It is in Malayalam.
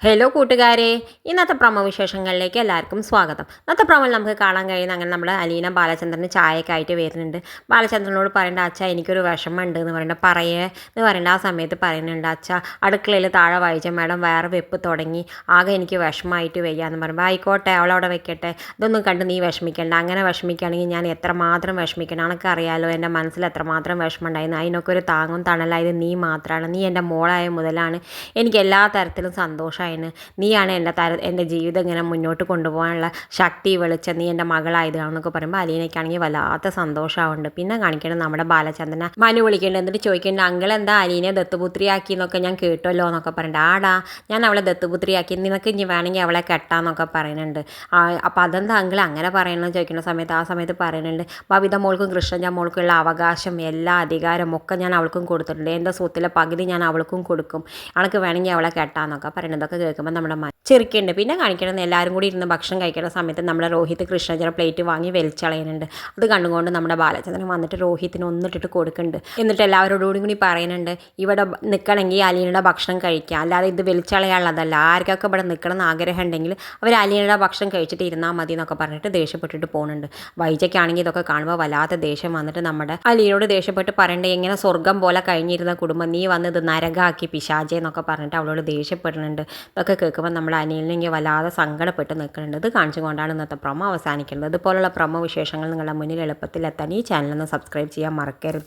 ഹലോ കൂട്ടുകാരെ, ഇന്നത്തെ പ്രൊമോ വിശേഷങ്ങളിലേക്ക് എല്ലാവർക്കും സ്വാഗതം. ഇന്നത്തെ പ്രൊമോയിൽ നമുക്ക് കാണാൻ കഴിയുന്ന അങ്ങനെ നമ്മുടെ അലീന ബാലചന്ദ്രന് ചായക്കായിട്ട് വരുന്നുണ്ട്. ബാലചന്ദ്രനോട് പറയേണ്ട അച്ഛ എനിക്കൊരു വിഷമമുണ്ട് എന്ന് പറയേണ്ട എന്ന് പറയേണ്ട ആ സമയത്ത് പറയുന്നുണ്ട് അച്ഛ അടുക്കളയിൽ താഴെ വായിച്ച മാഡം വേറെ വെപ്പ് തുടങ്ങി ആകെ എനിക്ക് വിഷമമായിട്ട് വയ്യാന്ന് പറയുമ്പോൾ ആയിക്കോട്ടെ അവളവിടെ വെക്കട്ടെ, ഇതൊന്നും കണ്ട് നീ വിഷമിക്കേണ്ട, അങ്ങനെ വിഷമിക്കുകയാണെങ്കിൽ ഞാൻ എത്രമാത്രം വിഷമിക്കണം, എനിക്ക് അറിയാലോ എൻ്റെ മനസ്സിൽ എത്രമാത്രം വിഷമം ഉണ്ടായിരുന്നു, അതിനൊക്കെ ഒരു താങ്ങും തണലായത് നീ മാത്രമാണ്, നീ എൻ്റെ മോളായ മുതലാണ് എനിക്ക് എല്ലാ തരത്തിലും സന്തോഷമായി, നീയാണ് എൻ്റെ ജീവിതം ഇങ്ങനെ മുന്നോട്ട് കൊണ്ടുപോകാനുള്ള ശക്തി വെളിച്ചം, നീ എൻ്റെ മകളായതാണെന്നൊക്കെ പറയുമ്പോൾ അലീനയ്ക്കാണെങ്കിൽ വല്ലാത്ത സന്തോഷമാവുന്നുണ്ട്. പിന്നെ കാണിക്കേണ്ടത് നമ്മുടെ ബാലചന്ദ്രനെ മനു വിളിക്കേണ്ടത്, എന്നിട്ട് ചോദിക്കേണ്ട അങ്കിൾ എന്താ അലീനെ ദത്തുപുത്രിയാക്കി എന്നൊക്കെ ഞാൻ കേട്ടല്ലോ എന്നൊക്കെ പറയുന്നുണ്ട്. ആടാ ഞാൻ അവളെ ദത്തുപുത്രിയാക്കി, നിനക്ക് ഇനി വേണമെങ്കിൽ അവളെ കെട്ടാന്നൊക്കെ പറയുന്നുണ്ട്. അപ്പോൾ അതെന്താ അങ്കിൾ അങ്ങനെ പറയണമെന്ന് ചോദിക്കുന്ന സമയത്ത് ആ സമയത്ത് പറയുന്നുണ്ട് ബബിത മോൾക്കും കൃഷ്ണജ മോൾക്കുള്ള അവകാശം എല്ലാ അധികാരം ഒക്കെ ഞാൻ അവൾക്കും കൊടുത്തിട്ടുണ്ട്, എൻ്റെ സ്വത്തിലെ പകുതി ഞാൻ അവൾക്കും കൊടുക്കും, അവൾക്ക് വേണമെങ്കിൽ അവളെ കെട്ടാന്നൊക്കെ പറയുന്നതൊക്കെ കേൾക്കുമ്പോൾ നമ്മുടെ ചെറുക്കുണ്ട്. പിന്നെ കാണിക്കണം എല്ലാവരും കൂടി ഇരുന്ന് ഭക്ഷണം കഴിക്കുന്ന സമയത്ത് നമ്മുടെ രോഹിത് കൃഷ്ണജന പ്ലേറ്റ് വാങ്ങി വലിച്ചളയുന്നുണ്ട്. അത് കണ്ടുകൊണ്ട് നമ്മുടെ ബാലചന്ദ്രൻ വന്നിട്ട് രോഹിത്തിന് ഒന്നിട്ടിട്ട് കൊടുക്കുന്നുണ്ട്. എന്നിട്ട് എല്ലാവരോടും കൂടി പറയുന്നുണ്ട് ഇവിടെ നിൽക്കണമെങ്കിൽ അലീനയുടെ ഭക്ഷണം കഴിക്കുക, അല്ലാതെ ഇത് വലിച്ചളയാനുള്ളതല്ല, ആർക്കൊക്കെ ഇവിടെ നിൽക്കണം എന്ന് ആഗ്രഹം ഉണ്ടെങ്കിൽ അവർ അലീനയുടെ ഭക്ഷണം കഴിച്ചിട്ട് ഇരുന്നാൽ മതി എന്നൊക്കെ പറഞ്ഞിട്ട് ദേഷ്യപ്പെട്ടിട്ട് പോകുന്നുണ്ട്. വൈജയ്ക്കാണെങ്കിൽ ഇതൊക്കെ കാണുമ്പോൾ വല്ലാത്ത ദേഷ്യം വന്നിട്ട് നമ്മുടെ അലീനോട് ദേഷ്യപ്പെട്ട് പറയണ്ടേ എങ്ങനെ സ്വർഗം പോലെ കഴിഞ്ഞിരുന്ന കുടുംബം നീ വന്ന് ഇത് നരകാക്കി പിശാചേ എന്നൊക്കെ പറഞ്ഞിട്ട് അവളോട് ദേഷ്യപ്പെടുന്നുണ്ട്. ഇതൊക്കെ കേൾക്കുമ്പോൾ നമ്മുടെ അനിലിനെങ്കിൽ വല്ലാതെ സങ്കടപ്പെട്ട് നിൽക്കുന്നുണ്ട്. ഇത് കാണിച്ചുകൊണ്ടാണ് ഇന്നത്തെ പ്രൊമോ അവസാനിക്കുന്നത്. ഇതുപോലുള്ള പ്രൊമോ വിശേഷങ്ങൾ നിങ്ങളുടെ മുന്നിൽ എളുപ്പത്തിൽ എത്താൻ ഈ ചാനലൊന്ന് സബ്സ്ക്രൈബ് ചെയ്യാൻ മറക്കരുത്.